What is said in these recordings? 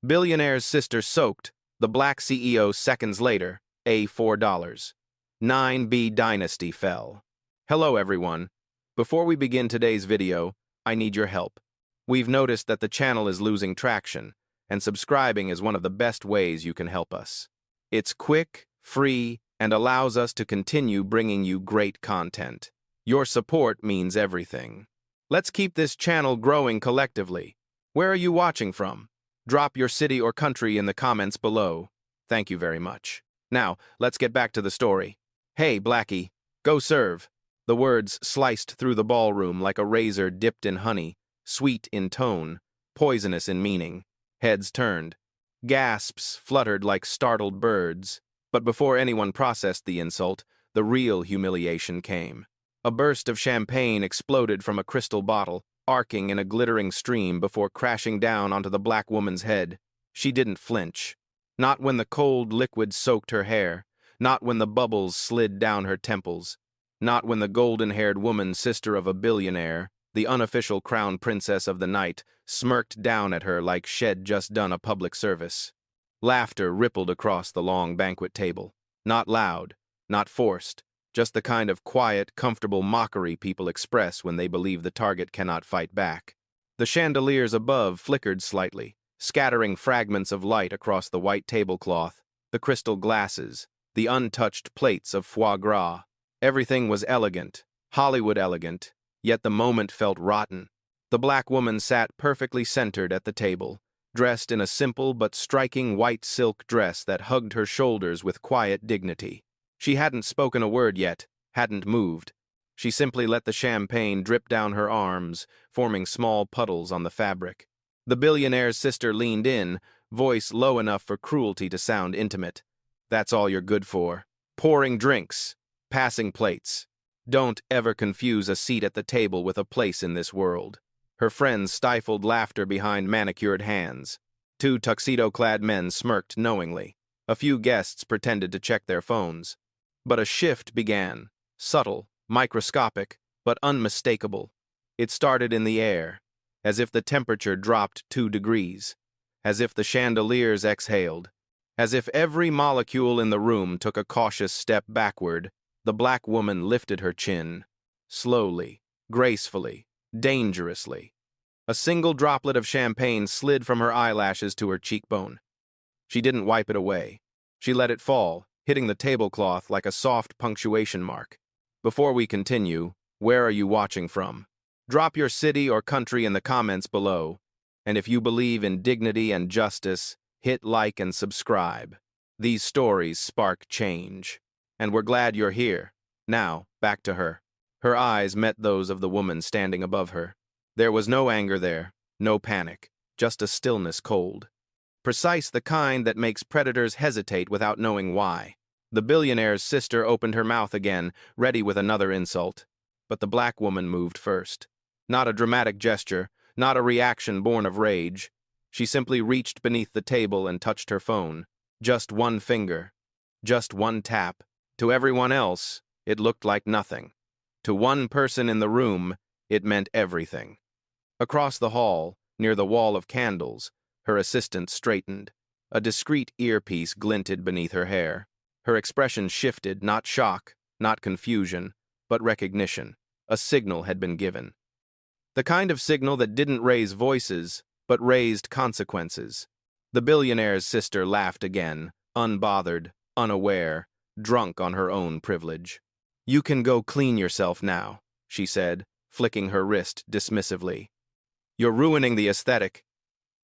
Billionaire's sister soaked, the black CEO seconds later, $4. 9B Dynasty fell. Hello everyone. Before we begin today's video, I need your help. We've noticed that the channel is losing traction, and subscribing is one of the best ways you can help us. It's quick, free, and allows us to continue bringing you great content. Your support means everything. Let's keep this channel growing collectively. Where are you watching from? Drop your city or country in the comments below. Thank you very much. Now, let's get back to the story. Hey, Blackie, go serve. The words sliced through the ballroom like a razor dipped in honey, sweet in tone, poisonous in meaning. Heads turned. Gasps fluttered like startled birds. But before anyone processed the insult, the real humiliation came. A burst of champagne exploded from a crystal bottle, arcing in a glittering stream before crashing down onto the black woman's head. She didn't flinch. Not when the cold liquid soaked her hair, not when the bubbles slid down her temples, not when the golden-haired woman, sister of a billionaire, the unofficial crown princess of the night, smirked down at her like she'd just done a public service. Laughter rippled across the long banquet table. Not loud, not forced, just the kind of quiet, comfortable mockery people express when they believe the target cannot fight back. The chandeliers above flickered slightly, scattering fragments of light across the white tablecloth, the crystal glasses, the untouched plates of foie gras. Everything was elegant, Hollywood elegant, yet the moment felt rotten. The black woman sat perfectly centered at the table, dressed in a simple but striking white silk dress that hugged her shoulders with quiet dignity. She hadn't spoken a word yet, hadn't moved. She simply let the champagne drip down her arms, forming small puddles on the fabric. The billionaire's sister leaned in, voice low enough for cruelty to sound intimate. That's all you're good for. Pouring drinks, passing plates. Don't ever confuse a seat at the table with a place in this world. Her friends stifled laughter behind manicured hands. Two tuxedo-clad men smirked knowingly. A few guests pretended to check their phones. But a shift began, subtle, microscopic, but unmistakable. It started in the air, as if the temperature dropped 2 degrees, as if the chandeliers exhaled, as if every molecule in the room took a cautious step backward. The black woman lifted her chin, slowly, gracefully, dangerously. A single droplet of champagne slid from her eyelashes to her cheekbone. She didn't wipe it away. She let it fall, hitting the tablecloth like a soft punctuation mark. Before we continue, where are you watching from? Drop your city or country in the comments below. And if you believe in dignity and justice, hit like and subscribe. These stories spark change. And we're glad you're here. Now, back to her. Her eyes met those of the woman standing above her. There was no anger there, no panic, just a stillness cold. Precise, the kind that makes predators hesitate without knowing why. The billionaire's sister opened her mouth again, ready with another insult. But the black woman moved first. Not a dramatic gesture, not a reaction born of rage. She simply reached beneath the table and touched her phone. Just one finger. Just one tap. To everyone else, it looked like nothing. To one person in the room, it meant everything. Across the hall, near the wall of candles, her assistant straightened. A discreet earpiece glinted beneath her hair. Her expression shifted, not shock, not confusion, but recognition. A signal had been given. The kind of signal that didn't raise voices, but raised consequences. The billionaire's sister laughed again, unbothered, unaware, drunk on her own privilege. You can go clean yourself now, she said, flicking her wrist dismissively. You're ruining the aesthetic.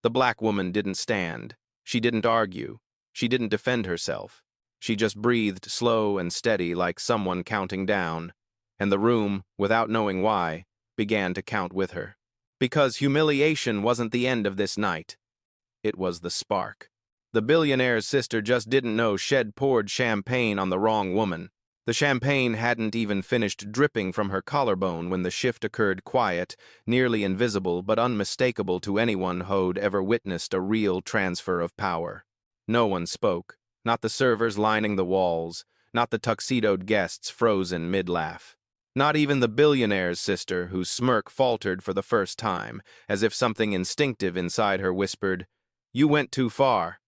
The black woman didn't stand. She didn't argue. She didn't defend herself. She just breathed slow and steady like someone counting down, and the room, without knowing why, began to count with her. Because humiliation wasn't the end of this night. It was the spark. The billionaire's sister just didn't know she'd poured champagne on the wrong woman. The champagne hadn't even finished dripping from her collarbone when the shift occurred, quiet, nearly invisible but unmistakable to anyone who'd ever witnessed a real transfer of power. No one spoke, not the servers lining the walls, not the tuxedoed guests frozen mid-laugh. Not even the billionaire's sister, whose smirk faltered for the first time, as if something instinctive inside her whispered, You went too far.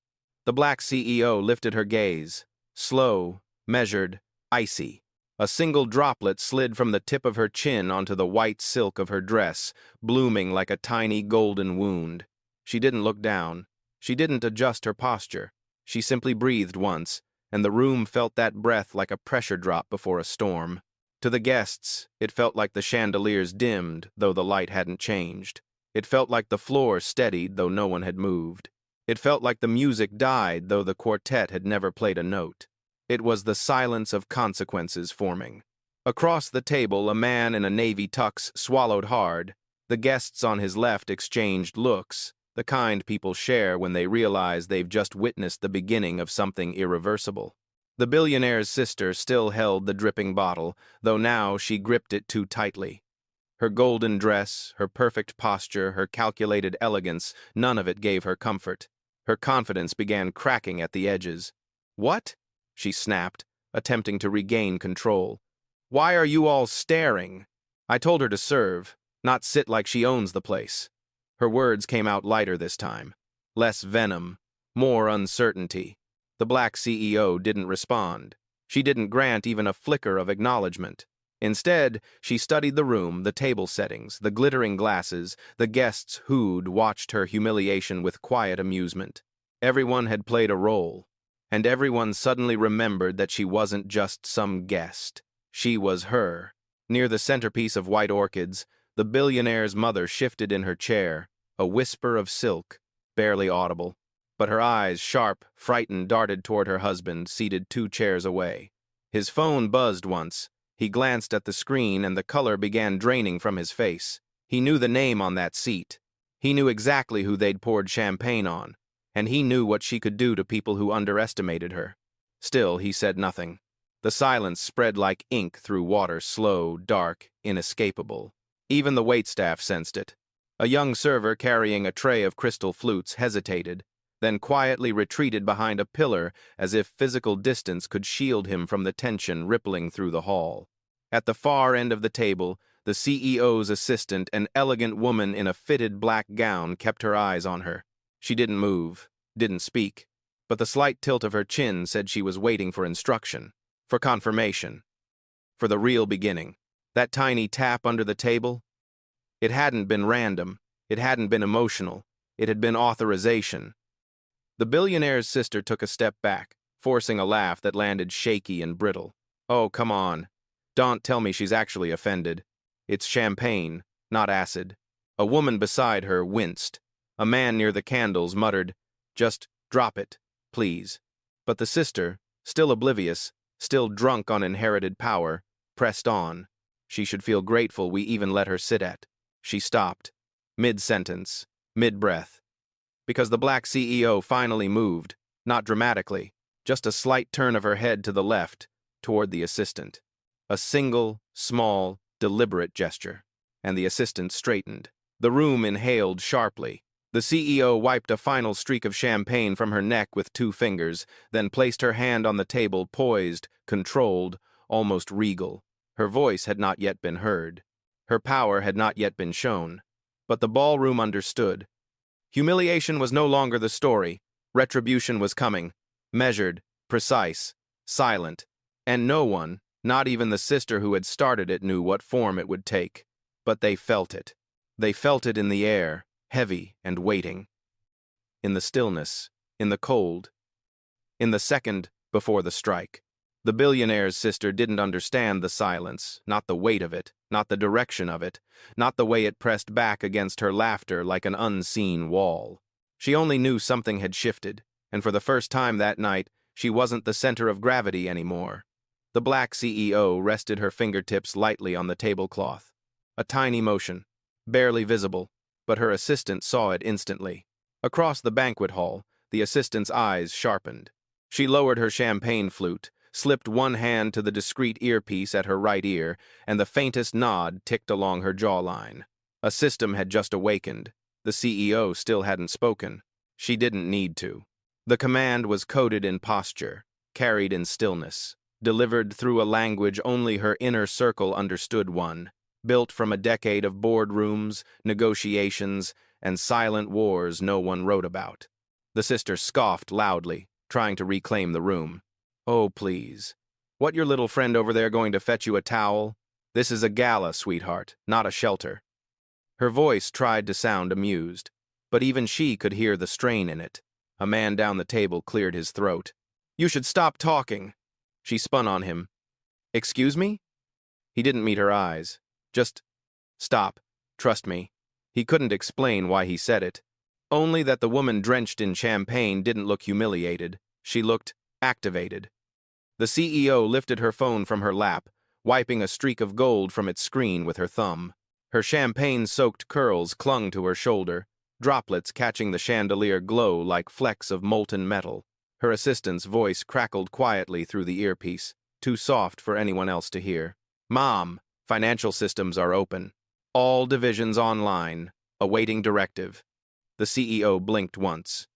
The black CEO lifted her gaze. Slow, measured, icy. A single droplet slid from the tip of her chin onto the white silk of her dress, blooming like a tiny golden wound. She didn't look down. She didn't adjust her posture. She simply breathed once, and the room felt that breath like a pressure drop before a storm. To the guests, it felt like the chandeliers dimmed, though the light hadn't changed. It felt like the floor steadied, though no one had moved. It felt like the music died, though the quartet had never played a note. It was the silence of consequences forming. Across the table, a man in a navy tux swallowed hard. The guests on his left exchanged looks, the kind people share when they realize they've just witnessed the beginning of something irreversible. The billionaire's sister still held the dripping bottle, though now she gripped it too tightly. Her golden dress, her perfect posture, her calculated elegance, none of it gave her comfort. Her confidence began cracking at the edges. "What?" she snapped, attempting to regain control. "Why are you all staring? I told her to serve, not sit like she owns the place." Her words came out lighter this time. Less venom, more uncertainty. The black CEO didn't respond. She didn't grant even a flicker of acknowledgement. Instead, she studied the room, the table settings, the glittering glasses. The guests who'd watched her humiliation with quiet amusement. Everyone had played a role, and everyone suddenly remembered that she wasn't just some guest. She was her. Near the centerpiece of white orchids, the billionaire's mother shifted in her chair, a whisper of silk, barely audible. But her eyes, sharp, frightened, darted toward her husband, seated 2 chairs away. His phone buzzed once. He glanced at the screen and the color began draining from his face. He knew the name on that seat. He knew exactly who they'd poured champagne on, and he knew what she could do to people who underestimated her. Still, he said nothing. The silence spread like ink through water, slow, dark, inescapable. Even the waitstaff sensed it. A young server carrying a tray of crystal flutes hesitated, then quietly retreated behind a pillar as if physical distance could shield him from the tension rippling through the hall. At the far end of the table, the CEO's assistant, an elegant woman in a fitted black gown, kept her eyes on her. She didn't move, didn't speak, but the slight tilt of her chin said she was waiting for instruction, for confirmation, for the real beginning. That tiny tap under the table? It hadn't been random, it hadn't been emotional, it had been authorization. The billionaire's sister took a step back, forcing a laugh that landed shaky and brittle. "Oh, come on. Don't tell me she's actually offended. It's champagne, not acid." A woman beside her winced. A man near the candles muttered, "Just drop it, please." But the sister, still oblivious, still drunk on inherited power, pressed on. She should feel grateful we even let her sit at. She stopped, mid-sentence, mid-breath. Because the black CEO finally moved, not dramatically, just a slight turn of her head to the left, toward the assistant. A single, small, deliberate gesture, and the assistant straightened. The room inhaled sharply. The CEO wiped a final streak of champagne from her neck with 2 fingers, then placed her hand on the table, poised, controlled, almost regal. Her voice had not yet been heard. Her power had not yet been shown. But the ballroom understood. Humiliation was no longer the story. Retribution was coming, measured, precise, silent, and no one, not even the sister who had started it, knew what form it would take. But they felt it. They felt it in the air, heavy and waiting. In the stillness, in the cold, in the second before the strike. The billionaire's sister didn't understand the silence, not the weight of it, not the direction of it, not the way it pressed back against her laughter like an unseen wall. She only knew something had shifted, and for the first time that night, she wasn't the center of gravity anymore. The black CEO rested her fingertips lightly on the tablecloth. A tiny motion, barely visible, but her assistant saw it instantly. Across the banquet hall, the assistant's eyes sharpened. She lowered her champagne flute, slipped one hand to the discreet earpiece at her right ear, and the faintest nod ticked along her jawline. A system had just awakened. The CEO still hadn't spoken. She didn't need to. The command was coded in posture, carried in stillness, delivered through a language only her inner circle understood, one, built from a decade of boardrooms, negotiations, and silent wars no one wrote about. The sister scoffed loudly, trying to reclaim the room. Oh, please. What, your little friend over there going to fetch you a towel? This is a gala, sweetheart, not a shelter. Her voice tried to sound amused, but even she could hear the strain in it. A man down the table cleared his throat. You should stop talking. She spun on him. Excuse me? He didn't meet her eyes. Just stop. Trust me. He couldn't explain why he said it. Only that the woman drenched in champagne didn't look humiliated. She looked activated. The CEO lifted her phone from her lap, wiping a streak of gold from its screen with her thumb. Her champagne-soaked curls clung to her shoulder, droplets catching the chandelier glow like flecks of molten metal. Her assistant's voice crackled quietly through the earpiece, too soft for anyone else to hear. Mom, financial systems are open. All divisions online, awaiting directive. The CEO blinked once.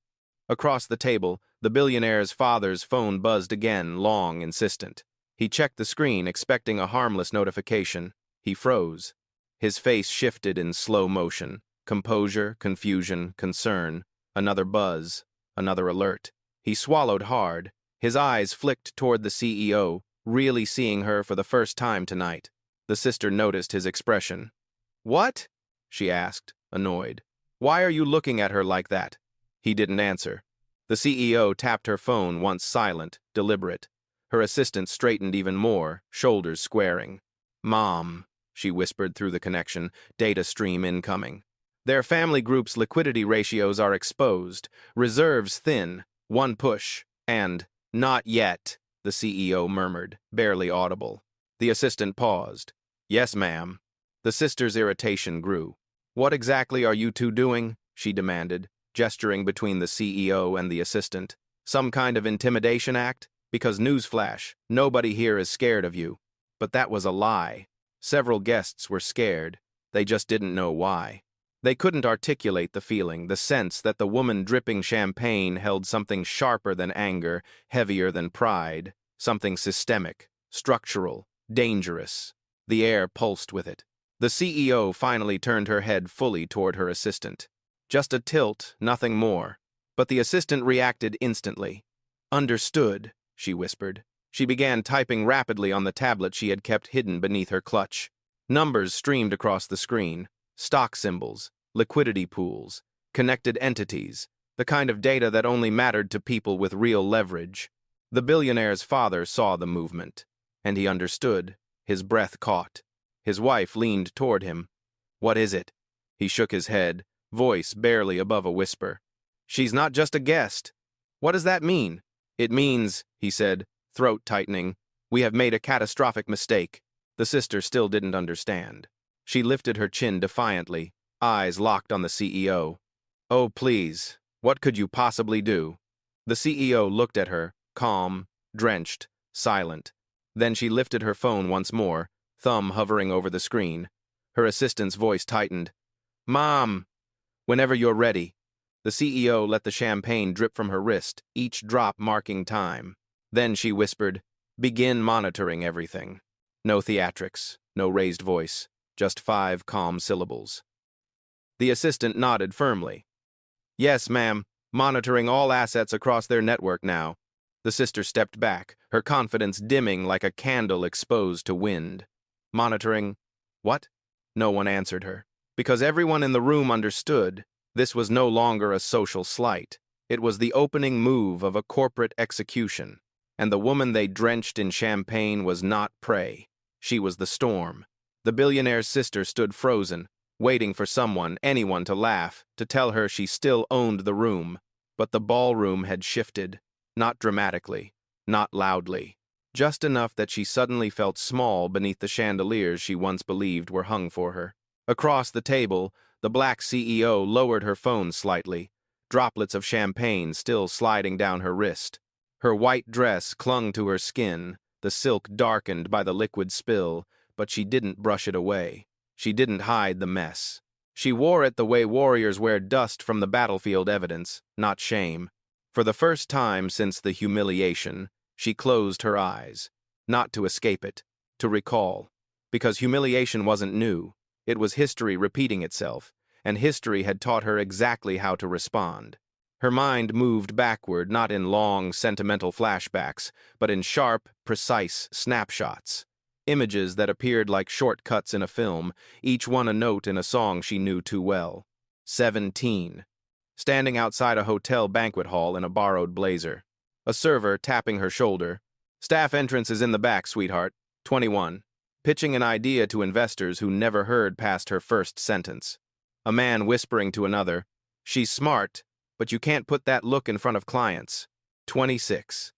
Across the table, the billionaire's father's phone buzzed again, long, insistent. He checked the screen, expecting a harmless notification. He froze. His face shifted in slow motion. Composure, confusion, concern. Another buzz, another alert. He swallowed hard. His eyes flicked toward the CEO, really seeing her for the first time tonight. The sister noticed his expression. What? She asked, annoyed. Why are you looking at her like that? He didn't answer. The CEO tapped her phone, once silent, deliberate. Her assistant straightened even more, shoulders squaring. Mom, she whispered through the connection, data stream incoming. Their family group's liquidity ratios are exposed, reserves thin, one push, and, not yet, the CEO murmured, barely audible. The assistant paused. Yes, ma'am. The sister's irritation grew. What exactly are you two doing? She demanded, gesturing between the CEO and the assistant. Some kind of intimidation act? Because newsflash, nobody here is scared of you. But that was a lie. Several guests were scared. They just didn't know why. They couldn't articulate the feeling, the sense that the woman dripping champagne held something sharper than anger, heavier than pride, something systemic, structural, dangerous. The air pulsed with it. The CEO finally turned her head fully toward her assistant. Just a tilt, nothing more. But the assistant reacted instantly. Understood, she whispered. She began typing rapidly on the tablet she had kept hidden beneath her clutch. Numbers streamed across the screen. Stock symbols, liquidity pools, connected entities, the kind of data that only mattered to people with real leverage. The billionaire's father saw the movement, and he understood. His breath caught. His wife leaned toward him. What is it? He shook his head, voice barely above a whisper. She's not just a guest. What does that mean? It means, he said, throat tightening, we have made a catastrophic mistake. The sister still didn't understand. She lifted her chin defiantly, eyes locked on the CEO. Oh, please, what could you possibly do? The CEO looked at her, calm, drenched, silent. Then she lifted her phone once more, thumb hovering over the screen. Her assistant's voice tightened. Mom! Whenever you're ready. The CEO let the champagne drip from her wrist, each drop marking time. Then she whispered, begin monitoring everything. No theatrics, no raised voice. Just 5 calm syllables. The assistant nodded firmly. Yes, ma'am, monitoring all assets across their network now. The sister stepped back, her confidence dimming like a candle exposed to wind. Monitoring what? No one answered her. Because everyone in the room understood, this was no longer a social slight. It was the opening move of a corporate execution. And the woman they drenched in champagne was not prey. She was the storm. The billionaire's sister stood frozen, waiting for someone, anyone to laugh, to tell her she still owned the room. But the ballroom had shifted, not dramatically, not loudly, just enough that she suddenly felt small beneath the chandeliers she once believed were hung for her. Across the table, the black CEO lowered her phone slightly, droplets of champagne still sliding down her wrist. Her white dress clung to her skin, the silk darkened by the liquid spill, but she didn't brush it away. She didn't hide the mess. She wore it the way warriors wear dust from the battlefield evidence, not shame. For the first time since the humiliation, she closed her eyes. Not to escape it, to recall. Because humiliation wasn't new. It was history repeating itself, and history had taught her exactly how to respond. Her mind moved backward, not in long, sentimental flashbacks, but in sharp, precise snapshots. Images that appeared like shortcuts in a film, each one a note in a song she knew too well. 17. Standing outside a hotel banquet hall in a borrowed blazer. A server tapping her shoulder. Staff entrance is in the back, sweetheart. 21. Pitching an idea to investors who never heard past her first sentence. A man whispering to another, "She's smart, but you can't put that look in front of clients." 26.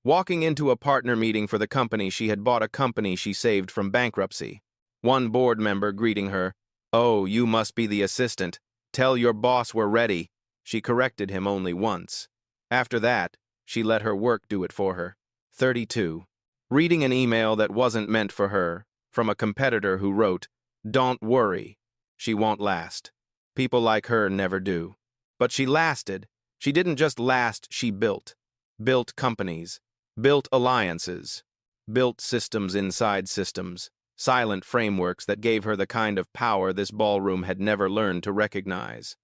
Walking into a partner meeting for the company she had bought, a company she saved from bankruptcy. One board member greeting her, "Oh, you must be the assistant. Tell your boss we're ready." She corrected him only once. After that, she let her work do it for her. 32. Reading an email that wasn't meant for her, from a competitor who wrote, "Don't worry, she won't last. People like her never do." But she lasted. She didn't just last, she built. Built companies. Built alliances. Built systems inside systems. Silent frameworks that gave her the kind of power this ballroom had never learned to recognize.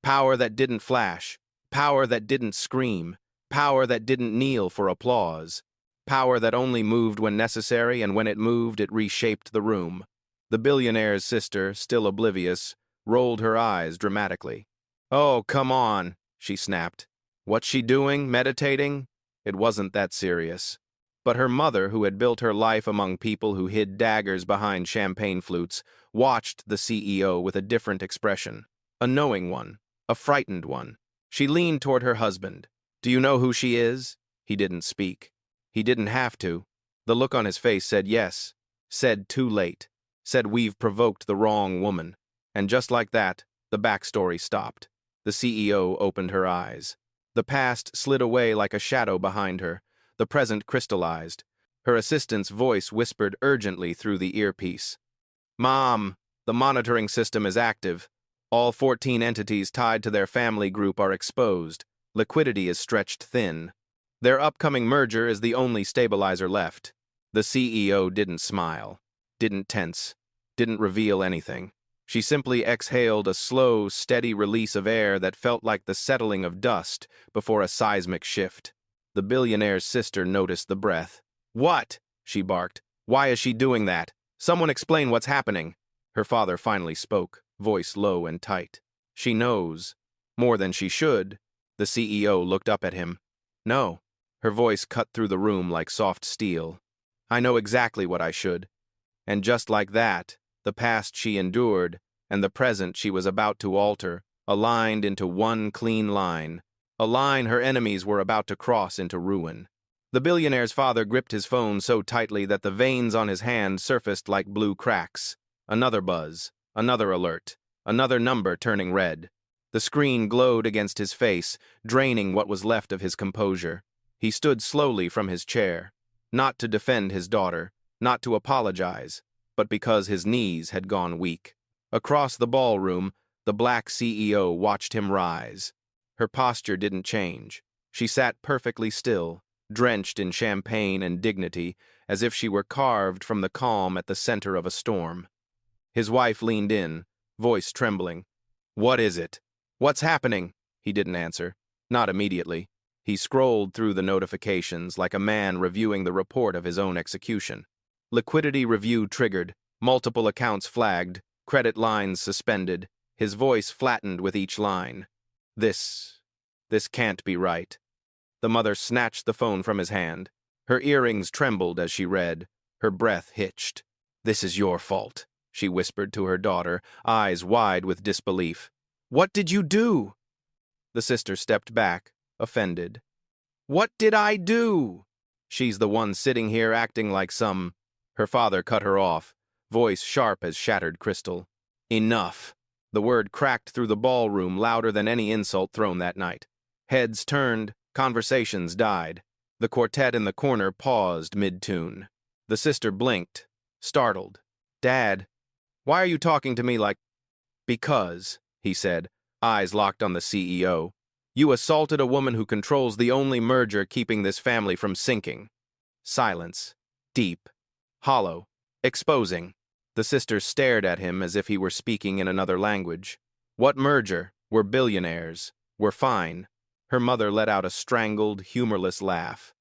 Power that didn't flash. Power that didn't scream. Power that didn't kneel for applause. Power that only moved when necessary, and when it moved, it reshaped the room. The billionaire's sister, still oblivious, rolled her eyes dramatically. "Oh, come on," she snapped. What's she doing? Meditating? It wasn't that serious. But her mother, who had built her life among people who hid daggers behind champagne flutes, watched the CEO with a different expression. A knowing one. A frightened one. She leaned toward her husband. "Do you know who she is?" He didn't speak. He didn't have to. The look on his face said yes. Said too late. Said we've provoked the wrong woman. And just like that, the backstory stopped. The CEO opened her eyes. The past slid away like a shadow behind her. The present crystallized. Her assistant's voice whispered urgently through the earpiece. "Mom, the monitoring system is active. All 14 entities tied to their family group are exposed. Liquidity is stretched thin. Their upcoming merger is the only stabilizer left." The CEO didn't smile, didn't tense, didn't reveal anything. She simply exhaled a slow, steady release of air that felt like the settling of dust before a seismic shift. The billionaire's sister noticed the breath. "What?" she barked. "Why is she doing that? Someone explain what's happening." Her father finally spoke, voice low and tight. "She knows. More than she should." The CEO looked up at him. "No." Her voice cut through the room like soft steel. "I know exactly what I should." And just like that, the past she endured and the present she was about to alter aligned into one clean line, a line her enemies were about to cross into ruin. The billionaire's father gripped his phone so tightly that the veins on his hand surfaced like blue cracks. Another buzz, another alert, another number turning red. The screen glowed against his face, draining what was left of his composure. He stood slowly from his chair, not to defend his daughter, not to apologize, but because his knees had gone weak. Across the ballroom, the black CEO watched him rise. Her posture didn't change. She sat perfectly still, drenched in champagne and dignity, as if she were carved from the calm at the center of a storm. His wife leaned in, voice trembling. "What is it? What's happening?" He didn't answer. Not immediately. He scrolled through the notifications like a man reviewing the report of his own execution. Liquidity review triggered, multiple accounts flagged, credit lines suspended. His voice flattened with each line. This can't be right." The mother snatched the phone from his hand. Her earrings trembled as she read. Her breath hitched. "This is your fault," she whispered to her daughter, eyes wide with disbelief. "What did you do?" The sister stepped back, offended. "What did I do? She's the one sitting here acting like some—" Her father cut her off, voice sharp as shattered crystal. "Enough." The word cracked through the ballroom louder than any insult thrown that night. Heads turned, conversations died. The quartet in the corner paused mid-tune. The sister blinked, startled. "Dad, why are you talking to me like—" "Because," he said, eyes locked on the CEO, "you assaulted a woman who controls the only merger keeping this family from sinking." Silence. Deep. Hollow. Exposing. The sister stared at him as if he were speaking in another language. "What merger? We're billionaires. We're fine." Her mother let out a strangled, humorless laugh.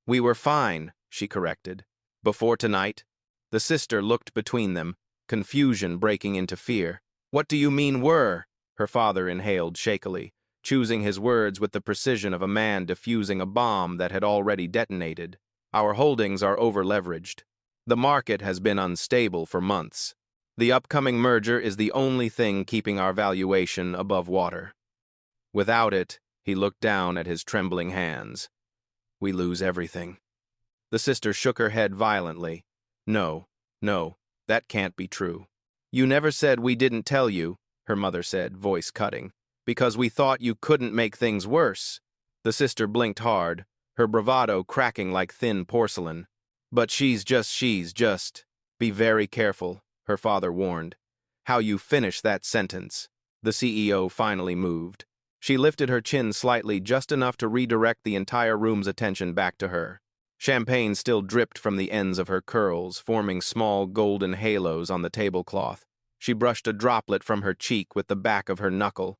"We were fine," she corrected. "Before tonight?" The sister looked between them, confusion breaking into fear. "What do you mean were?" Her father inhaled shakily, choosing his words with the precision of a man defusing a bomb that had already detonated. "Our holdings are over-leveraged. The market has been unstable for months. The upcoming merger is the only thing keeping our valuation above water. Without it," he looked down at his trembling hands, "we lose everything." The sister shook her head violently. No, that can't be true." "You never said we didn't tell you," her mother said, voice cutting, "because we thought you couldn't make things worse." The sister blinked hard, her bravado cracking like thin porcelain. "But she's just. Be very careful," her father warned. "How you finish that sentence." The CEO finally moved. She lifted her chin slightly, just enough to redirect the entire room's attention back to her. Champagne still dripped from the ends of her curls, forming small golden halos on the tablecloth. She brushed a droplet from her cheek with the back of her knuckle.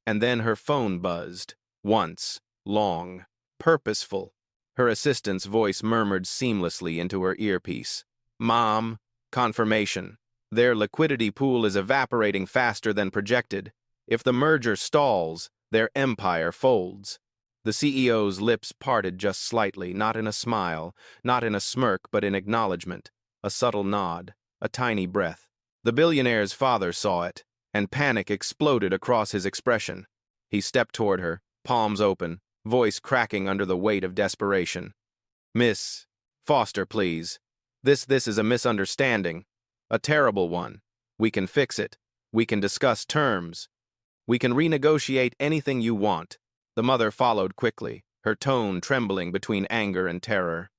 And then her phone buzzed. Once, long, purposeful. Her assistant's voice murmured seamlessly into her earpiece. "Mom, confirmation. Their liquidity pool is evaporating faster than projected. If the merger stalls, their empire folds." The CEO's lips parted just slightly, not in a smile, not in a smirk, but in acknowledgement. A subtle nod, a tiny breath. The billionaire's father saw it, and panic exploded across his expression. He stepped toward her, palms open, voice cracking under the weight of desperation. "Miss Foster, please. This is a misunderstanding. A terrible one. We can fix it. We can discuss terms. We can renegotiate anything you want." The mother followed quickly, her tone trembling between anger and terror.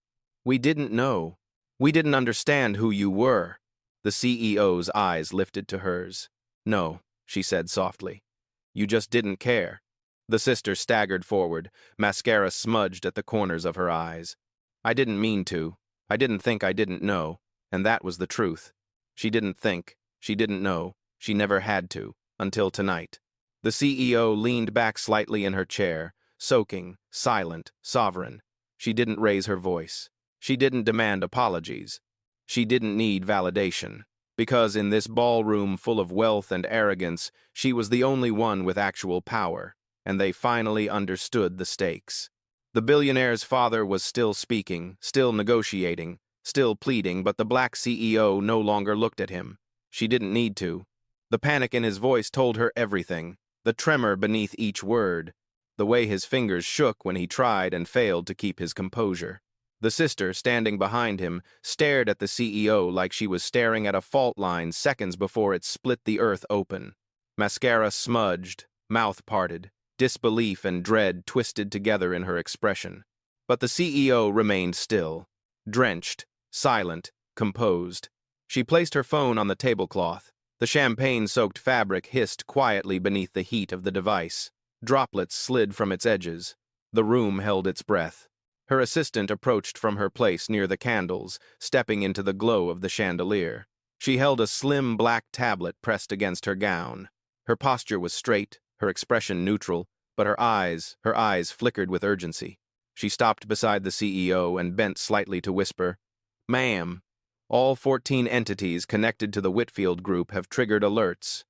"We didn't know. We didn't understand who you were." The CEO's eyes lifted to hers. "No," she said softly. "You just didn't care." The sister staggered forward, mascara smudged at the corners of her eyes. "I didn't mean to. I didn't think I didn't know, and that was the truth. She didn't think, she didn't know, she never had to, until tonight." The CEO leaned back slightly in her chair, soaking, silent, sovereign. She didn't raise her voice. She didn't demand apologies. She didn't need validation, because in this ballroom full of wealth and arrogance, she was the only one with actual power, and they finally understood the stakes. The billionaire's father was still speaking, still negotiating, still pleading, but the black CEO no longer looked at him. She didn't need to. The panic in his voice told her everything. The tremor beneath each word, the way his fingers shook when he tried and failed to keep his composure. The sister, standing behind him, stared at the CEO like she was staring at a fault line seconds before it split the earth open. Mascara smudged, mouth parted, disbelief and dread twisted together in her expression. But the CEO remained still, drenched, silent, composed. She placed her phone on the tablecloth. The champagne-soaked fabric hissed quietly beneath the heat of the device. Droplets slid from its edges. The room held its breath. Her assistant approached from her place near the candles, stepping into the glow of the chandelier. She held a slim black tablet pressed against her gown. Her posture was straight, her expression neutral, but her eyes flickered with urgency. She stopped beside the CEO and bent slightly to whisper, "Ma'am, all 14 entities connected to the Whitfield group have triggered alerts.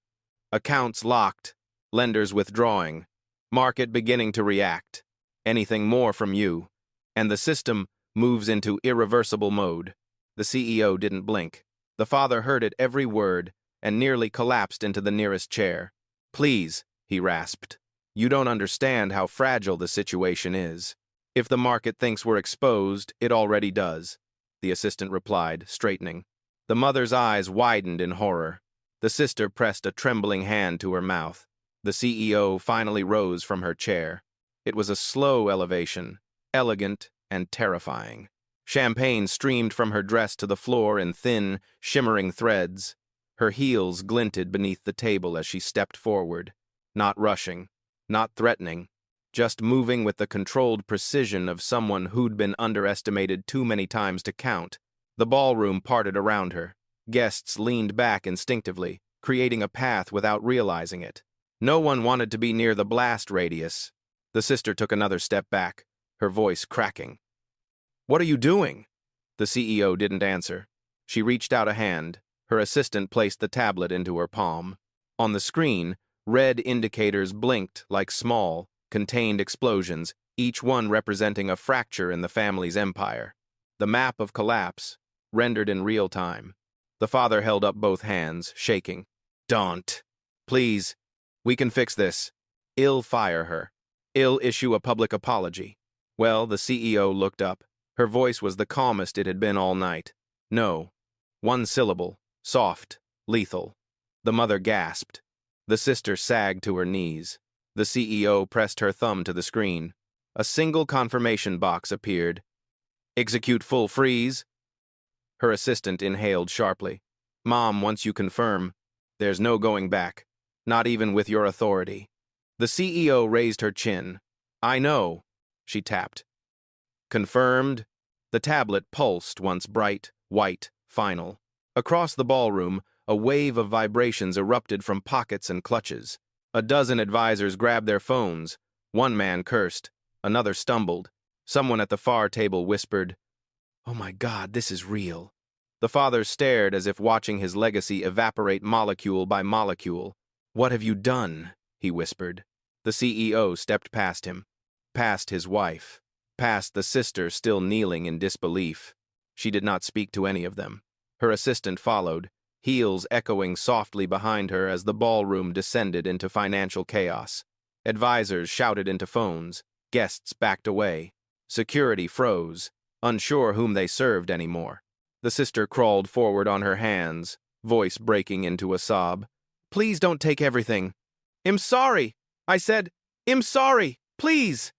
Accounts locked, lenders withdrawing, market beginning to react. Anything more from you, and the system moves into irreversible mode." The CEO didn't blink. The father heard it every word and nearly collapsed into the nearest chair. "Please," he rasped. "You don't understand how fragile the situation is. If the market thinks we're exposed, it already does," the assistant replied, straightening. The mother's eyes widened in horror. The sister pressed a trembling hand to her mouth. The CEO finally rose from her chair. It was a slow elevation, elegant and terrifying. Champagne streamed from her dress to the floor in thin, shimmering threads. Her heels glinted beneath the table as she stepped forward, not rushing, not threatening, just moving with the controlled precision of someone who'd been underestimated too many times to count. The ballroom parted around her. Guests leaned back instinctively, creating a path without realizing it. No one wanted to be near the blast radius. The sister took another step back, her voice cracking. "What are you doing?" The CEO didn't answer. She reached out a hand. Her assistant placed the tablet into her palm. On the screen, red indicators blinked like small, contained explosions, each one representing a fracture in the family's empire. The map of collapse, rendered in real time. The father held up both hands, shaking. "Don't. Please. We can fix this. I'll fire her. I'll issue a public apology." Well, the CEO looked up. Her voice was the calmest it had been all night. "No." One syllable, soft, lethal. The mother gasped. The sister sagged to her knees. The CEO pressed her thumb to the screen. A single confirmation box appeared. "Execute full freeze." Her assistant inhaled sharply. "Mom, once you confirm, there's no going back, not even with your authority." The CEO raised her chin. "I know," she tapped. "Confirmed?" The tablet pulsed once bright, white, final. Across the ballroom, a wave of vibrations erupted from pockets and clutches. A dozen advisors grabbed their phones. One man cursed. Another stumbled. Someone at the far table whispered, "Oh my God, this is real." The father stared as if watching his legacy evaporate molecule by molecule. "What have you done?" he whispered. The CEO stepped past him, past his wife, past the sister still kneeling in disbelief. She did not speak to any of them. Her assistant followed, heels echoing softly behind her as the ballroom descended into financial chaos. Advisors shouted into phones. Guests backed away. Security froze, unsure whom they served anymore. The sister crawled forward on her hands, voice breaking into a sob. "Please don't take everything. I'm sorry. I said, I'm sorry. Please."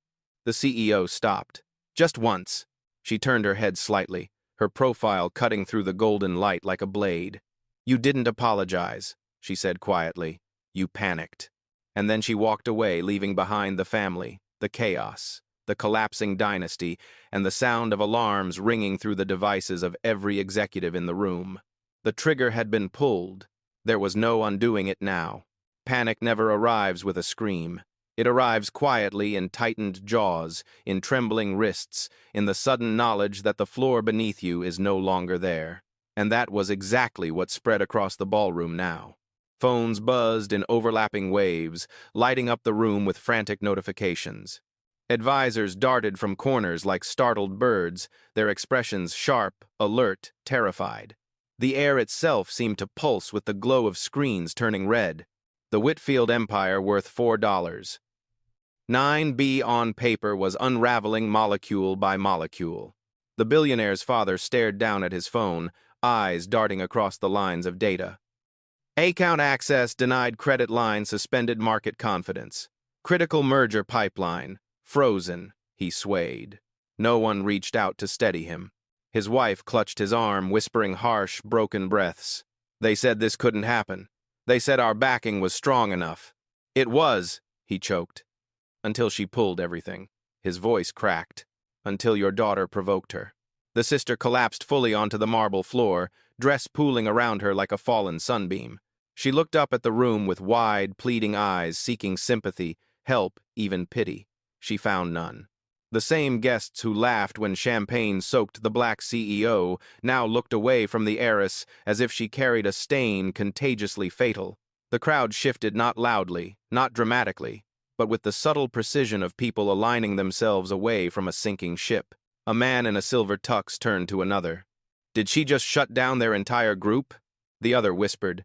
The CEO stopped. Just once. She turned her head slightly, her profile cutting through the golden light like a blade. "You didn't apologize," she said quietly. "You panicked." And then she walked away, leaving behind the family, the chaos, the collapsing dynasty, and the sound of alarms ringing through the devices of every executive in the room. The trigger had been pulled. There was no undoing it now. Panic never arrives with a scream. It arrives quietly in tightened jaws, in trembling wrists, in the sudden knowledge that the floor beneath you is no longer there. And that was exactly what spread across the ballroom now. Phones buzzed in overlapping waves, lighting up the room with frantic notifications. Advisors darted from corners like startled birds, their expressions sharp, alert, terrified. The air itself seemed to pulse with the glow of screens turning red. The Whitfield empire worth $4. 9B on paper was unraveling molecule by molecule. The billionaire's father stared down at his phone, eyes darting across the lines of data. Account access denied, credit line suspended, market confidence. Critical merger pipeline. Frozen, he swayed. No one reached out to steady him. His wife clutched his arm, whispering harsh, broken breaths. "They said this couldn't happen. They said our backing was strong enough." "It was," he choked. "Until she pulled everything." His voice cracked. "Until your daughter provoked her." The sister collapsed fully onto the marble floor, dress pooling around her like a fallen sunbeam. She looked up at the room with wide, pleading eyes, seeking sympathy, help, even pity. She found none. The same guests who laughed when champagne soaked the black CEO now looked away from the heiress as if she carried a stain contagiously fatal. The crowd shifted not loudly, not dramatically, but with the subtle precision of people aligning themselves away from a sinking ship. A man in a silver tux turned to another. "Did she just shut down their entire group?" The other whispered,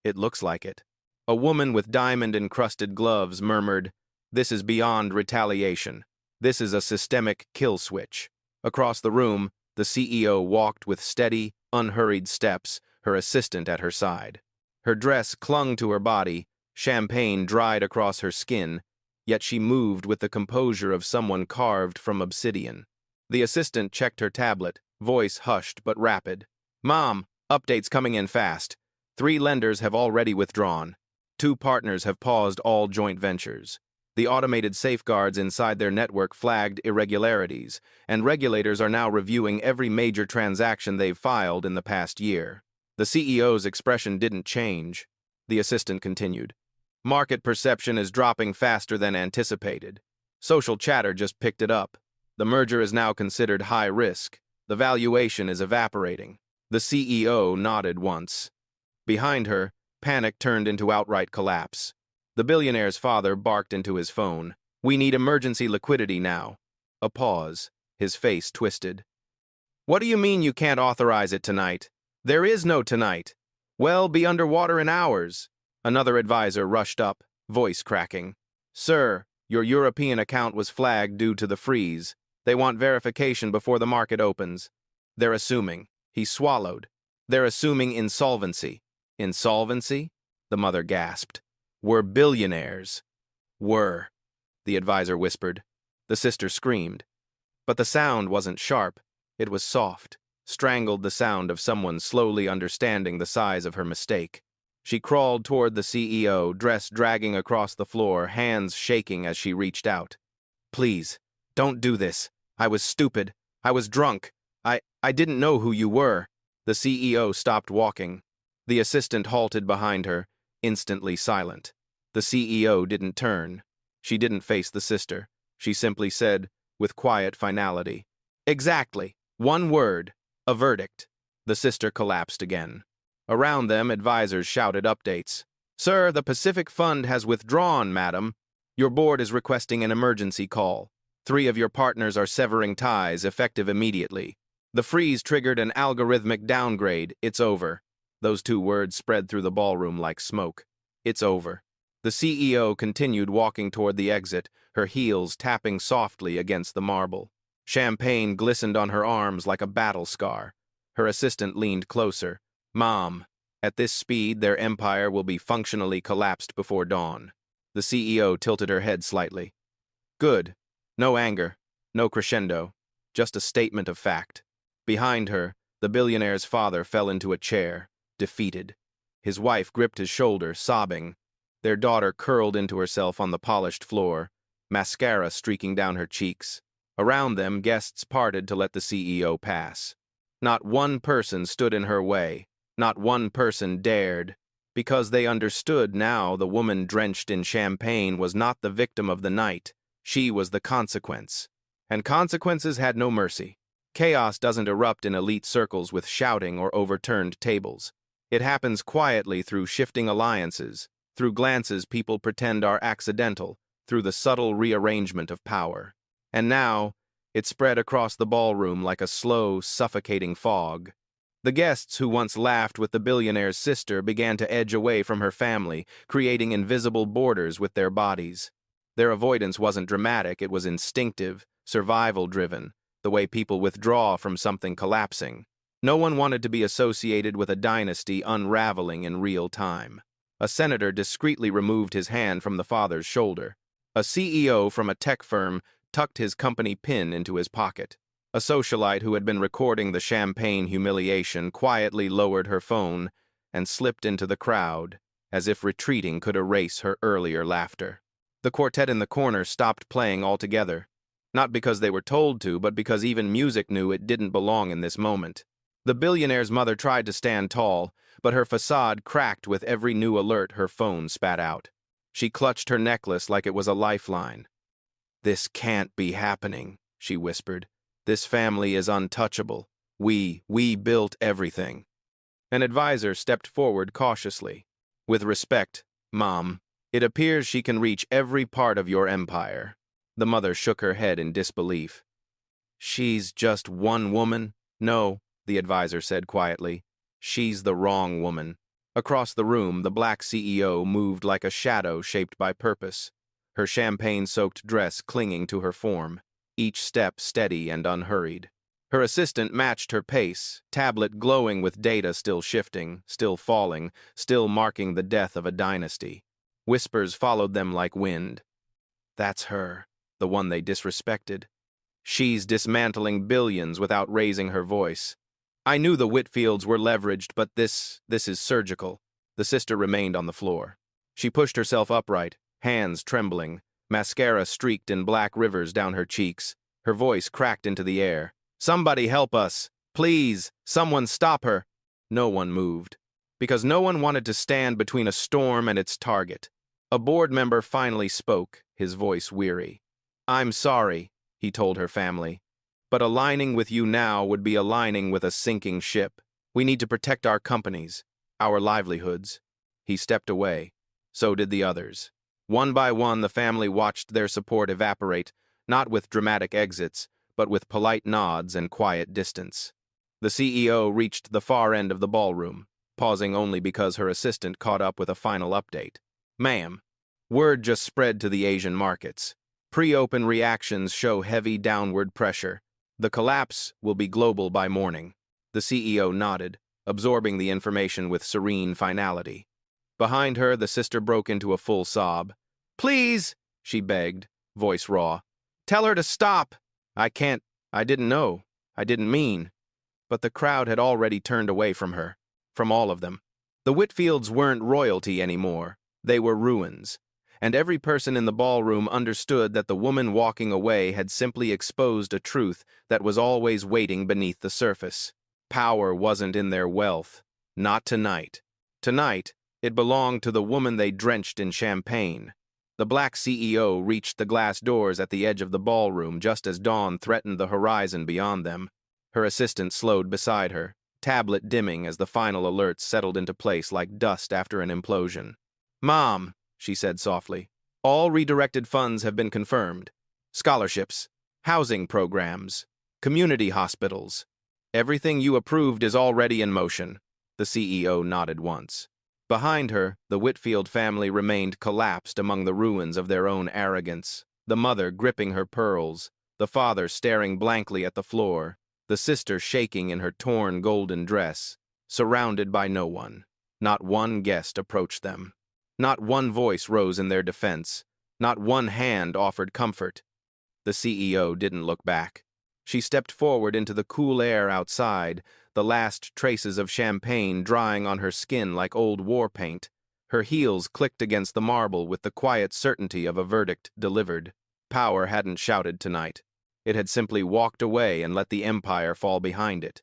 "It looks like it." A woman with diamond-encrusted gloves murmured, "This is beyond retaliation. This is a systemic kill switch." Across the room, the CEO walked with steady, unhurried steps, her assistant at her side. Her dress clung to her body, champagne dried across her skin, yet she moved with the composure of someone carved from obsidian. The assistant checked her tablet, voice hushed but rapid. "Mom, updates coming in fast. 3 lenders have already withdrawn. 2 partners have paused all joint ventures. The automated safeguards inside their network flagged irregularities, and regulators are now reviewing every major transaction they've filed in the past year." The CEO's expression didn't change. The assistant continued. "Market perception is dropping faster than anticipated. Social chatter just picked it up. The merger is now considered high risk. The valuation is evaporating. The CEO nodded once. Behind her, panic turned into outright collapse. The billionaire's father barked into his phone. "We need emergency liquidity now." A pause. His face twisted. "What do you mean you can't authorize it tonight? There is no tonight. Well, be underwater in hours." Another advisor rushed up, voice cracking. "Sir, your European account was flagged due to the freeze. They want verification before the market opens. They're assuming." He swallowed. "They're assuming insolvency." "Insolvency?" The mother gasped. "We're billionaires." "Were," the advisor whispered. The sister screamed. But the sound wasn't sharp. It was soft, strangled the sound of someone slowly understanding the size of her mistake. She crawled toward the CEO, dress dragging across the floor, hands shaking as she reached out. "Please, don't do this. I was stupid. I was drunk. I didn't know who you were." The CEO stopped walking. The assistant halted behind her, instantly silent. The CEO didn't turn. She didn't face the sister. She simply said, with quiet finality, "Exactly. One word. A verdict." The sister collapsed again. Around them, advisors shouted updates. "Sir, the Pacific Fund has withdrawn, madam. Your board is requesting an emergency call. 3 of your partners are severing ties, effective immediately. The freeze triggered an algorithmic downgrade. It's over." Those 2 words spread through the ballroom like smoke. It's over. The CEO continued walking toward the exit, her heels tapping softly against the marble. Champagne glistened on her arms like a battle scar. Her assistant leaned closer. "Mom, at this speed, their empire will be functionally collapsed before dawn." The CEO tilted her head slightly. "Good. No anger, no crescendo, just a statement of fact." Behind her, the billionaire's father fell into a chair, defeated. His wife gripped his shoulder, sobbing. Their daughter curled into herself on the polished floor, mascara streaking down her cheeks. Around them, guests parted to let the CEO pass. Not one person stood in her way. Not one person dared. Because they understood now the woman drenched in champagne was not the victim of the night. She was the consequence. And consequences had no mercy. Chaos doesn't erupt in elite circles with shouting or overturned tables. It happens quietly through shifting alliances, through glances people pretend are accidental, through the subtle rearrangement of power. And now, it spread across the ballroom like a slow, suffocating fog. The guests who once laughed with the billionaire's sister began to edge away from her family, creating invisible borders with their bodies. Their avoidance wasn't dramatic, it was instinctive, survival-driven, the way people withdraw from something collapsing. No one wanted to be associated with a dynasty unraveling in real time. A senator discreetly removed his hand from the father's shoulder. A CEO from a tech firm tucked his company pin into his pocket. A socialite who had been recording the champagne humiliation quietly lowered her phone and slipped into the crowd, as if retreating could erase her earlier laughter. The quartet in the corner stopped playing altogether, not because they were told to, but because even music knew it didn't belong in this moment. The billionaire's mother tried to stand tall, but her facade cracked with every new alert her phone spat out. She clutched her necklace like it was a lifeline. "This can't be happening," she whispered. "This family is untouchable. We built everything." An advisor stepped forward cautiously. "With respect, Mom, it appears she can reach every part of your empire." The mother shook her head in disbelief. "She's just one woman?" "No," the advisor said quietly. "She's the wrong woman." Across the room, the black CEO moved like a shadow shaped by purpose, her champagne-soaked dress clinging to her form, each step steady and unhurried. Her assistant matched her pace, tablet glowing with data still shifting, still falling, still marking the death of a dynasty. Whispers followed them like wind. "That's her, the one they disrespected. She's dismantling billions without raising her voice. I knew the Whitfields were leveraged, but this is surgical." The sister remained on the floor. She pushed herself upright, hands trembling, mascara streaked in black rivers down her cheeks. Her voice cracked into the air. "Somebody help us! Please! Someone stop her!" No one moved, because no one wanted to stand between a storm and its target. A board member finally spoke, his voice weary. "I'm sorry," he told her family. "But aligning with you now would be aligning with a sinking ship. We need to protect our companies, our livelihoods." He stepped away. So did the others. One by one, the family watched their support evaporate, not with dramatic exits, but with polite nods and quiet distance. The CEO reached the far end of the ballroom, pausing only because her assistant caught up with a final update. "Ma'am, word just spread to the Asian markets. Pre-open reactions show heavy downward pressure. The collapse will be global by morning." The CEO nodded, absorbing the information with serene finality. Behind her, the sister broke into a full sob. "Please," she begged, voice raw. "Tell her to stop." "I can't. I didn't know. I didn't mean." But the crowd had already turned away from her, from all of them. The Whitfields weren't royalty anymore. They were ruins. And every person in the ballroom understood that the woman walking away had simply exposed a truth that was always waiting beneath the surface. Power wasn't in their wealth. Not tonight. Tonight, it belonged to the woman they drenched in champagne. The black CEO reached the glass doors at the edge of the ballroom just as dawn threatened the horizon beyond them. Her assistant slowed beside her, tablet dimming as the final alerts settled into place like dust after an implosion. "Mom," she said softly, "all redirected funds have been confirmed. Scholarships, housing programs, community hospitals. Everything you approved is already in motion." The CEO nodded once. Behind her, the Whitfield family remained collapsed among the ruins of their own arrogance, the mother gripping her pearls, the father staring blankly at the floor, the sister shaking in her torn golden dress, surrounded by no one. Not one guest approached them. Not one voice rose in their defense. Not one hand offered comfort. The CEO didn't look back. She stepped forward into the cool air outside, the last traces of champagne drying on her skin like old war paint. Her heels clicked against the marble with the quiet certainty of a verdict delivered. Power hadn't shouted tonight. It had simply walked away and let the empire fall behind it.